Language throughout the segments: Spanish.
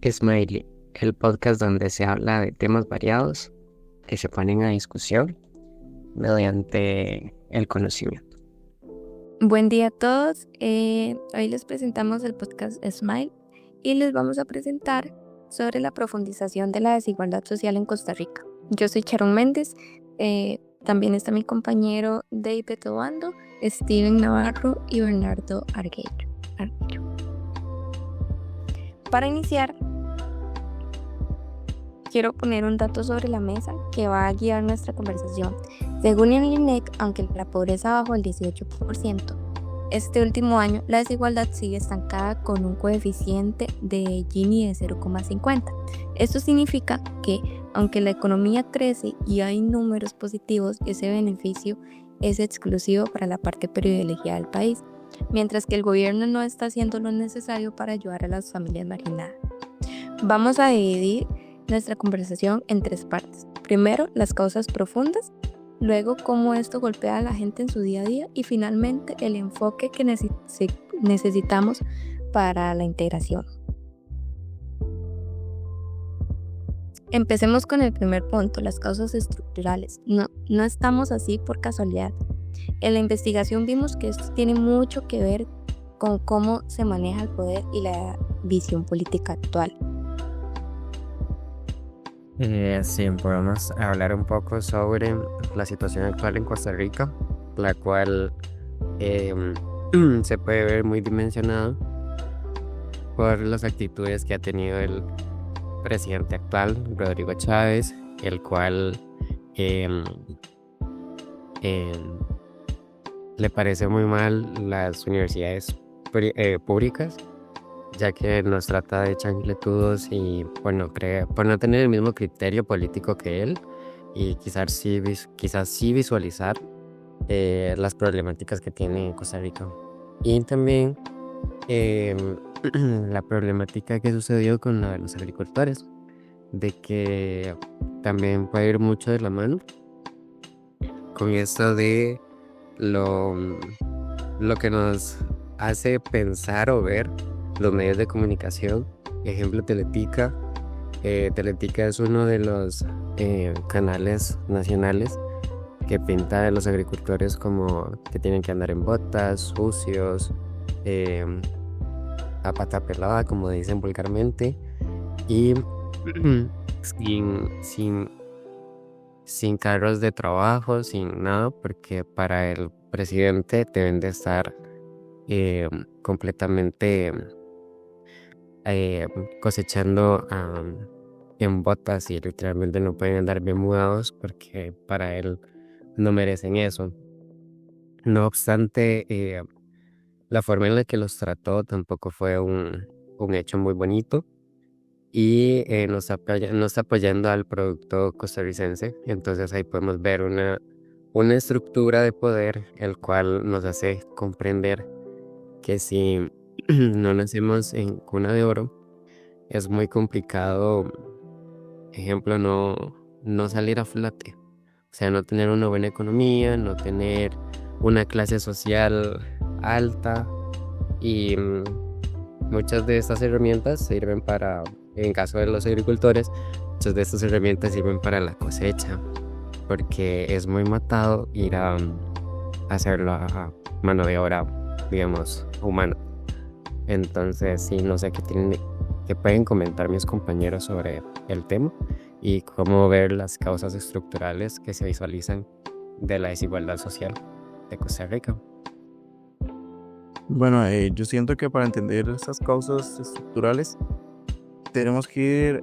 Smiley, el podcast donde se habla de temas variados que se ponen a discusión mediante el conocimiento. Buen día a todos. Hoy les presentamos el podcast Smile y les vamos a presentar sobre la profundización de la desigualdad social en Costa Rica. Yo soy Sharon Méndez. También está mi compañero David Obando, Steven Navarro y Bernardo Arguello. Para iniciar, quiero poner un dato sobre la mesa que va a guiar nuestra conversación. Según el INEC, aunque la pobreza bajó el 18%, este último año la desigualdad sigue estancada con un coeficiente de Gini de 0,50. Esto significa que, aunque la economía crece y hay números positivos, ese beneficio es exclusivo para la parte privilegiada del país, mientras que el gobierno no está haciendo lo necesario para ayudar a las familias marginadas. Vamos a dividir nuestra conversación en tres partes. Primero, las causas profundas, luego cómo esto golpea a la gente en su día a día y finalmente el enfoque que necesitamos para la integración. Empecemos con el primer punto, las causas estructurales. No estamos así por casualidad. En la investigación vimos que esto tiene mucho que ver con cómo se maneja el poder y la visión política actual. Sí, podemos hablar un poco sobre la situación actual en Costa Rica, la cual se puede ver muy dimensionada por las actitudes que ha tenido el presidente actual, Rodrigo Chávez, el cual le parece muy mal las universidades públicas, ya que nos trata de chancletudos y por no tener el mismo criterio político que él y quizás sí visualizar las problemáticas que tiene Costa Rica. Y también la problemática que sucedió con la de los agricultores, de que también puede ir mucho de la mano con esto de lo que nos hace pensar o ver los medios de comunicación. Ejemplo, Teletica. Teletica es uno de los canales nacionales que pinta a los agricultores como que tienen que andar en botas, sucios, a pata pelada, como dicen vulgarmente, y sin carros de trabajo, sin nada, porque para el presidente deben de estar completamente cosechando en botas y literalmente no pueden andar bien mudados porque para él no merecen eso. No obstante, la forma en la que los trató tampoco fue un hecho muy bonito y no está apoyando al producto costarricense. Entonces ahí podemos ver una estructura de poder el cual nos hace comprender que si no nacemos en cuna de oro, es muy complicado, ejemplo, no salir a flote. O sea, no tener una buena economía, no tener una clase social alta. Y muchas de estas herramientas sirven para, en caso de los agricultores, muchas de estas herramientas sirven para la cosecha, porque es muy matado ir a hacerlo a mano de obra, digamos, humana. Entonces, sí, no sé qué pueden comentar mis compañeros sobre el tema y cómo ver las causas estructurales que se visualizan de la desigualdad social de Costa Rica. Bueno, yo siento que para entender estas causas estructurales tenemos que ir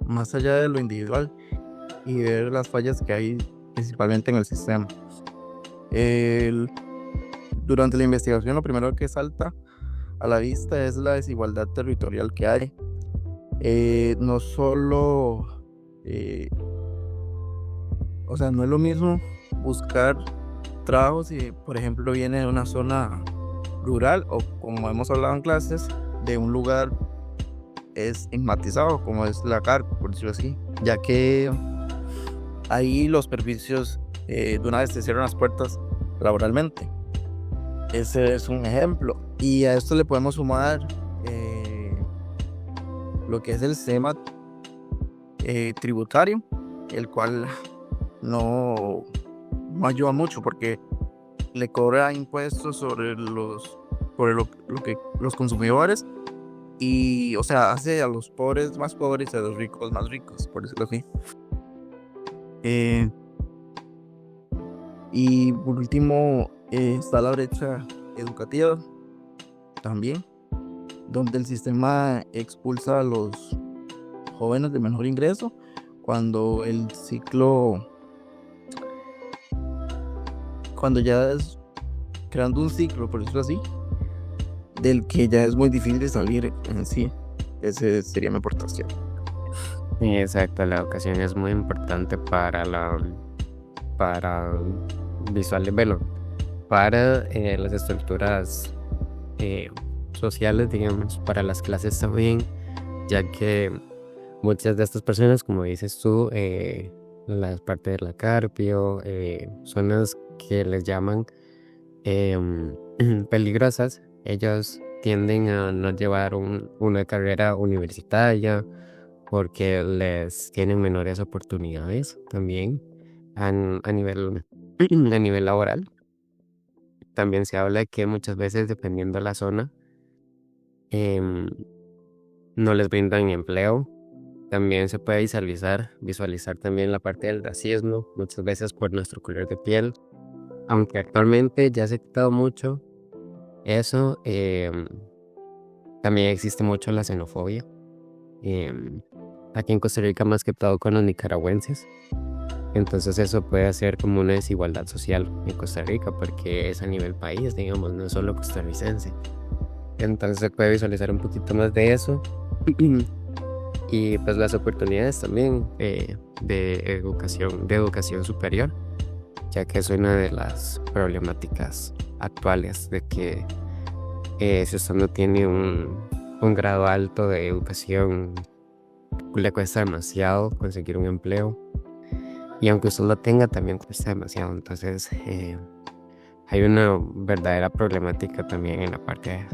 más allá de lo individual y ver las fallas que hay principalmente en el sistema. Durante la investigación lo primero que salta a la vista es la desigualdad territorial que hay. No solo, o sea, no es lo mismo buscar trabajo si, por ejemplo, viene de una zona rural o, como hemos hablado en clases, de un lugar estigmatizado como es la carpa, por decirlo así, ya que ahí los servicios de una vez te cierran las puertas laboralmente. Ese es un ejemplo. Y a esto le podemos sumar lo que es el SEMAT tributario, el cual no, no ayuda mucho porque le cobra impuestos sobre lo que los consumidores y, o sea, hace a los pobres más pobres y a los ricos más ricos, por decirlo así. Eh, y por último, está la brecha educativa también, donde el sistema expulsa a los jóvenes de menor ingreso cuando ya es creando un ciclo, por decirlo así, del que ya es muy difícil de salir en sí. Esa sería mi aportación. Exacto, la educación es muy importante para bueno, para las estructuras sociales, digamos, para las clases también, ya que muchas de estas personas, como dices tú, las partes de la Carpio, zonas que les llaman peligrosas, ellos tienden a no llevar una carrera universitaria porque les tienen menores oportunidades también a nivel, a nivel laboral. También se habla que muchas veces, dependiendo de la zona, em, no les brindan empleo. También se puede visualizar también la parte del racismo, muchas veces por nuestro color de piel. Aunque actualmente ya se ha quitado mucho eso, también existe mucho la xenofobia. Aquí en Costa Rica más que todo con los nicaragüenses. Entonces eso puede hacer como una desigualdad social en Costa Rica porque es a nivel país, digamos, no es solo costarricense. Entonces se puede visualizar un poquito más de eso. Y pues las oportunidades también de educación superior, ya que es una de las problemáticas actuales de que si usted no tiene un grado alto de educación, le cuesta demasiado conseguir un empleo. Y aunque usted lo tenga, también cuesta demasiado. Entonces hay una verdadera problemática también en la parte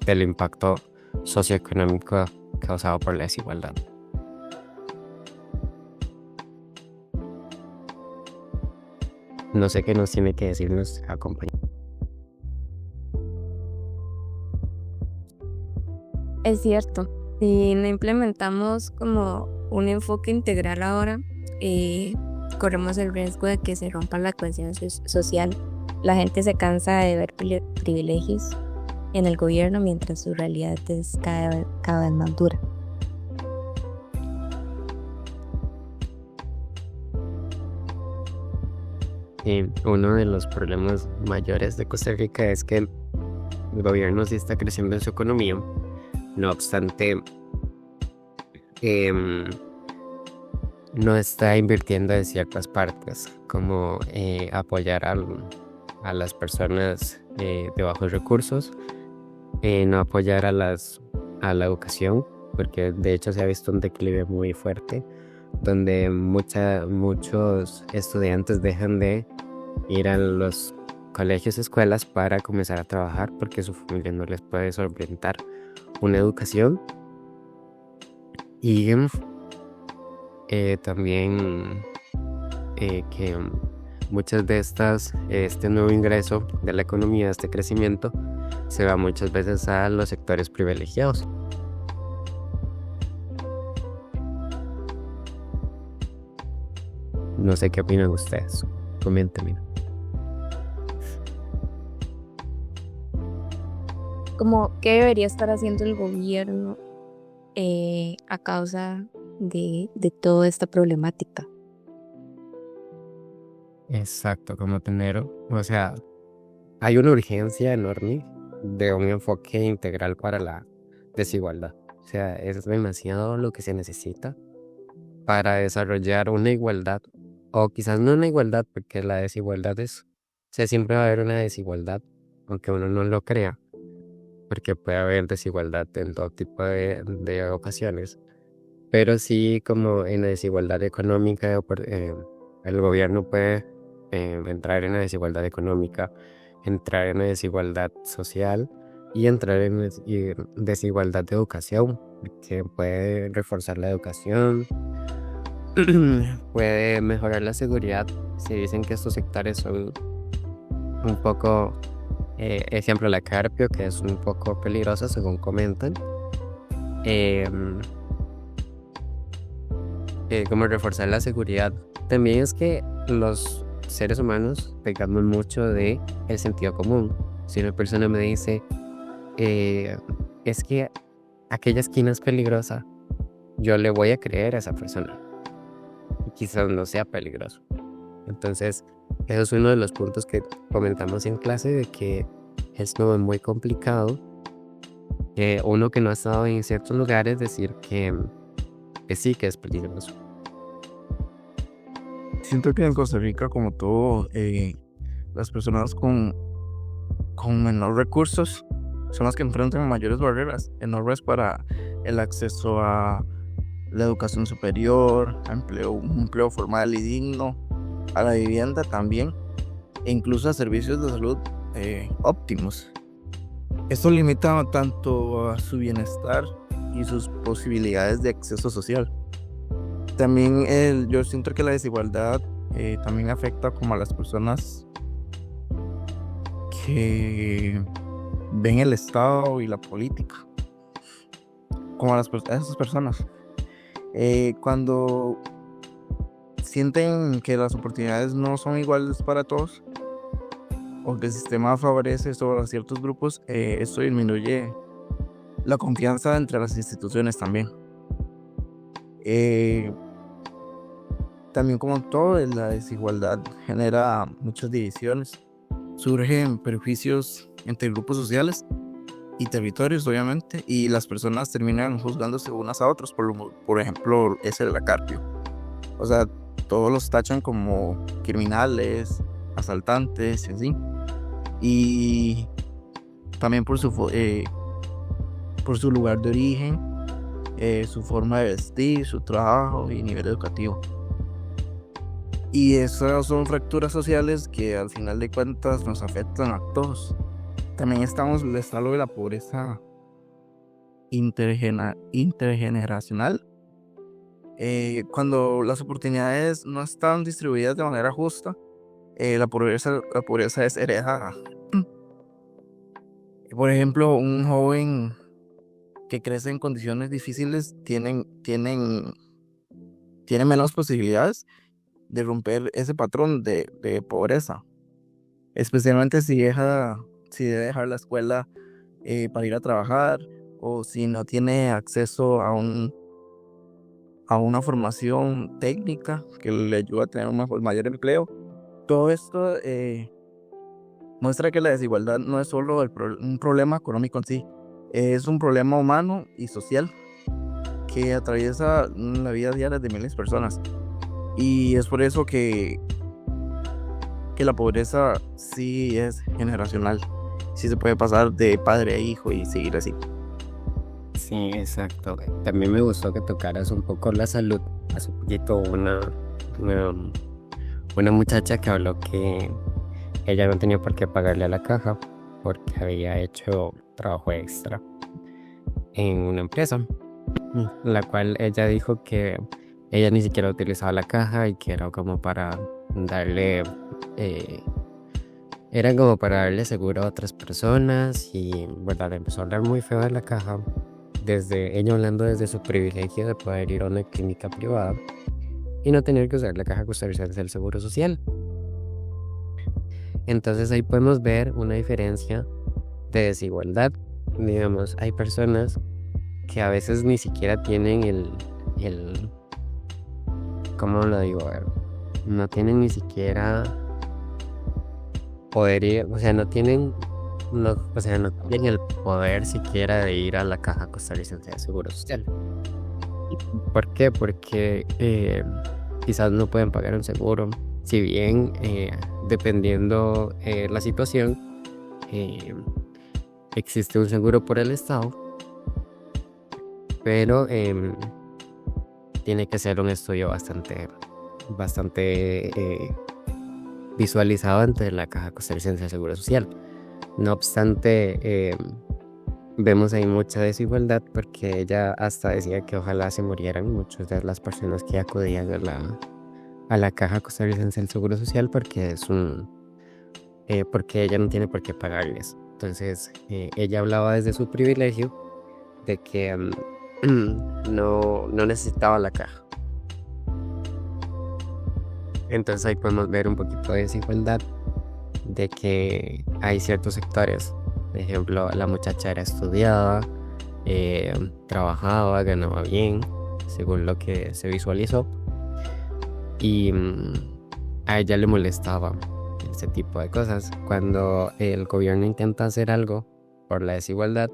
del impacto socioeconómico causado por la desigualdad. No sé qué nos tiene que decir nuestra compañera. Es cierto, si no implementamos como un enfoque integral ahora, corremos el riesgo de que se rompa la cohesión social. La gente se cansa de ver privilegios en el gobierno mientras su realidad es cada vez más dura. Uno de los problemas mayores de Costa Rica es que el gobierno sí está creciendo en su economía, no obstante, no está invirtiendo en ciertas partes, como apoyar a las personas de bajos recursos, no apoyar a la educación, porque de hecho se ha visto un declive muy fuerte, donde muchos estudiantes dejan de ir a los colegios, escuelas para comenzar a trabajar porque su familia no les puede solventar una educación. Y también que muchas de este nuevo ingreso de la economía, este crecimiento, se va muchas veces a los sectores privilegiados. No sé qué opinan ustedes. Coméntenme. Como, ¿qué debería estar haciendo el gobierno a causa de toda esta problemática? Exacto, o sea, hay una urgencia enorme de un enfoque integral para la desigualdad. O sea, es demasiado lo que se necesita para desarrollar una igualdad, o quizás no una igualdad, porque la desigualdad o sea, siempre va a haber una desigualdad, aunque uno no lo crea, porque puede haber desigualdad en todo tipo de ocasiones, pero sí como en la desigualdad económica, el gobierno puede entrar en la desigualdad económica, entrar en la desigualdad social y entrar en desigualdad de educación, que puede reforzar la educación, puede mejorar la seguridad. Si dicen que estos sectores son un poco, ejemplo, la Carpio, que es un poco peligrosa según comentan, como reforzar la seguridad. También es que los seres humanos pecamos mucho de el sentido común. Si una persona me dice, es que aquella esquina es peligrosa, yo le voy a creer a esa persona. Y quizás no sea peligroso. Entonces, eso es uno de los puntos que comentamos en clase, de que es como muy complicado que uno que no ha estado en ciertos lugares decir que sí, que es peligroso. Siento que en Costa Rica, como todo, las personas con menores recursos son las que enfrentan mayores barreras enormes para el acceso a la educación superior, a un empleo formal y digno, a la vivienda también, e incluso a servicios de salud óptimos. Esto limita tanto a su bienestar y sus posibilidades de acceso social. También yo siento que la desigualdad también afecta como a las personas que ven el Estado y la política, como a esas personas. Cuando sienten que las oportunidades no son iguales para todos, o que el sistema favorece solo a ciertos grupos, esto disminuye la confianza entre las instituciones también. También, como todo, la desigualdad genera muchas divisiones. Surgen prejuicios entre grupos sociales y territorios, obviamente, y las personas terminan juzgándose unas a otras. Por ejemplo, ese de la Carpio. O sea, todos los tachan como criminales, asaltantes y así. Y también por su lugar de origen, su forma de vestir, su trabajo y nivel educativo. Y esas son fracturas sociales que al final de cuentas nos afectan a todos. También está lo de la pobreza intergeneracional. Cuando las oportunidades no están distribuidas de manera justa, la pobreza es heredada. Por ejemplo, un joven que crece en condiciones difíciles tiene menos posibilidades de romper ese patrón de pobreza, especialmente si debe dejar la escuela para ir a trabajar, o si no tiene acceso a una formación técnica que le ayude a tener un mayor empleo. Todo esto muestra que la desigualdad no es solo un problema económico en sí, es un problema humano y social que atraviesa la vida diaria de miles de personas. Y es por eso que la pobreza sí es generacional, sí se puede pasar de padre a hijo y seguir así. Sí, exacto. También me gustó que tocaras un poco la salud. Hace poquito una muchacha que habló que ella no tenía por qué pagarle a la caja porque había hecho trabajo extra en una empresa, la cual ella dijo que ella ni siquiera utilizaba la caja y que era como para darle seguro a otras personas, y verdad, empezó a hablar muy feo de la caja, ella hablando desde su privilegio de poder ir a una clínica privada y no tener que usar la caja costarricense del Seguro Social. Entonces ahí podemos ver una diferencia de desigualdad. Digamos, hay personas que a veces ni siquiera tienen el ¿cómo lo digo? A ver, no tienen ni siquiera poder ir, no tienen el poder siquiera de ir a la caja costarricense de Seguro Social. ¿Por qué? Porque quizás no pueden pagar un seguro, si bien dependiendo la situación, existe un seguro por el Estado, pero tiene que ser un estudio bastante visualizado ante la Caja Costarricense de Seguro Social. No obstante, vemos ahí mucha desigualdad porque ella hasta decía que ojalá se murieran muchas de las personas que acudían a la Caja Costarricense del Seguro Social porque porque ella no tiene por qué pagarles. Entonces, ella hablaba desde su privilegio de que no necesitaba la caja. Entonces ahí podemos ver un poquito de desigualdad de que hay ciertos sectores. Por ejemplo, la muchacha era estudiada, trabajaba, ganaba bien, según lo que se visualizó. Y a ella le molestaba ese tipo de cosas. Cuando el gobierno intenta hacer algo por la desigualdad,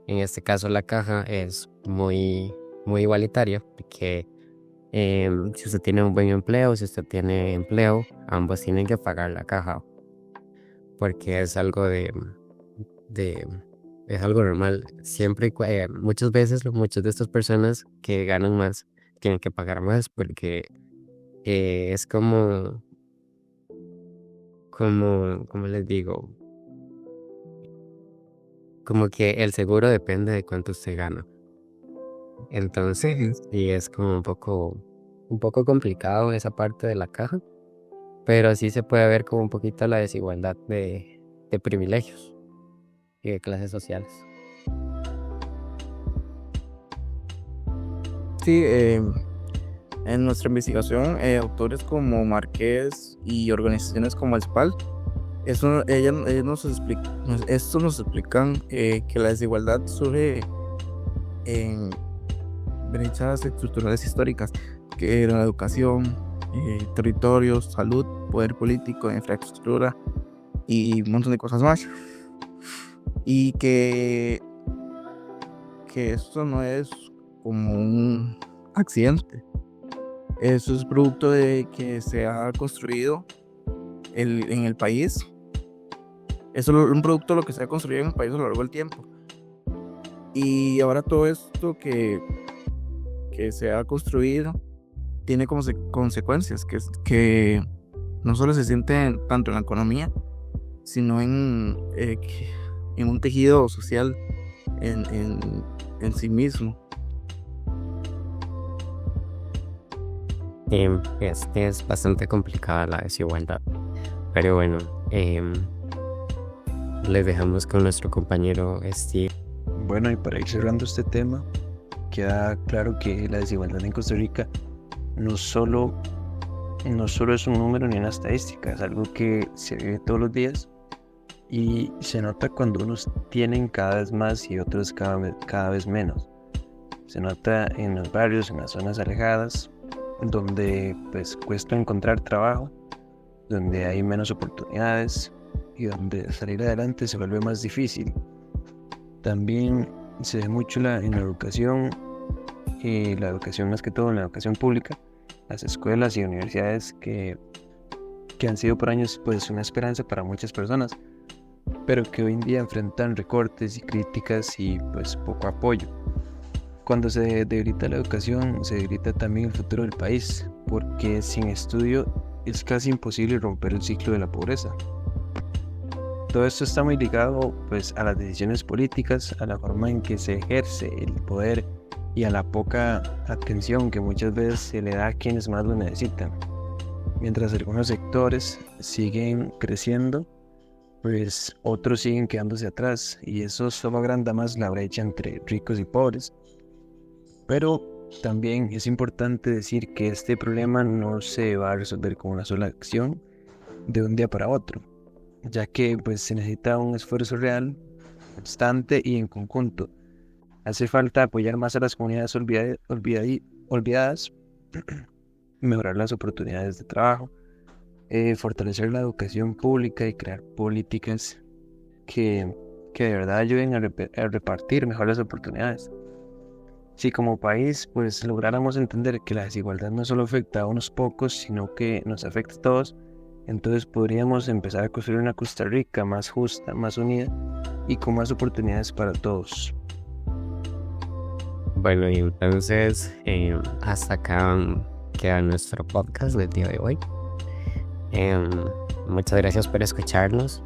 en este caso la caja es muy igualitaria, porque si usted tiene un buen empleo, si usted tiene empleo, ambos tienen que pagar la caja, porque es algo es algo normal. Siempre, muchas veces, muchas de estas personas que ganan más tienen que pagar más, porque es como les digo, como que el seguro depende de cuánto usted gana. Entonces, sí es como un poco complicado esa parte de la caja, pero sí se puede ver como un poquito la desigualdad de privilegios y de clases sociales. Sí, en nuestra investigación, autores como Márquez y organizaciones como el SPAL, ellos nos explican que la desigualdad surge en brechas estructurales históricas, que eran la educación, territorios, salud, poder político, infraestructura y un montón de cosas más. Y que esto no es como un accidente. Eso es producto de que se ha construido en el país. Eso es un producto de lo que se ha construido en el país a lo largo del tiempo. Y ahora todo esto que se ha construido tiene como consecuencias que no solo se sienten tanto en la economía, sino en un tejido social en sí mismo. Es bastante complicada la desigualdad, pero bueno, les dejamos con nuestro compañero Steve. Bueno, y para ir cerrando este tema, queda claro que la desigualdad en Costa Rica no solo es un número ni una estadística, es algo que se vive todos los días y se nota cuando unos tienen cada vez más y otros cada vez menos. Se nota en los barrios, en las zonas alejadas, donde pues cuesta encontrar trabajo, donde hay menos oportunidades y donde salir adelante se vuelve más difícil. También se ve mucho en la educación, la educación más que todo en la educación pública, las escuelas y universidades que han sido por años pues una esperanza para muchas personas, pero que hoy en día enfrentan recortes y críticas y pues poco apoyo. Cuando se debilita la educación, se debilita también el futuro del país, porque sin estudio es casi imposible romper el ciclo de la pobreza. Todo esto está muy ligado pues a las decisiones políticas, a la forma en que se ejerce el poder y a la poca atención que muchas veces se le da a quienes más lo necesitan. Mientras algunos sectores siguen creciendo, pues otros siguen quedándose atrás, y eso solo agranda más la brecha entre ricos y pobres. Pero también es importante decir que este problema no se va a resolver con una sola acción de un día para otro, ya que pues se necesita un esfuerzo real, constante y en conjunto. Hace falta apoyar más a las comunidades olvidadas, mejorar las oportunidades de trabajo, fortalecer la educación pública y crear políticas que de verdad ayuden a repartir mejor las oportunidades. Si como país pues lográramos entender que la desigualdad no solo afecta a unos pocos, sino que nos afecta a todos, entonces podríamos empezar a construir una Costa Rica más justa, más unida y con más oportunidades para todos. Bueno, y entonces hasta acá queda nuestro podcast del día de hoy. Muchas gracias por escucharnos.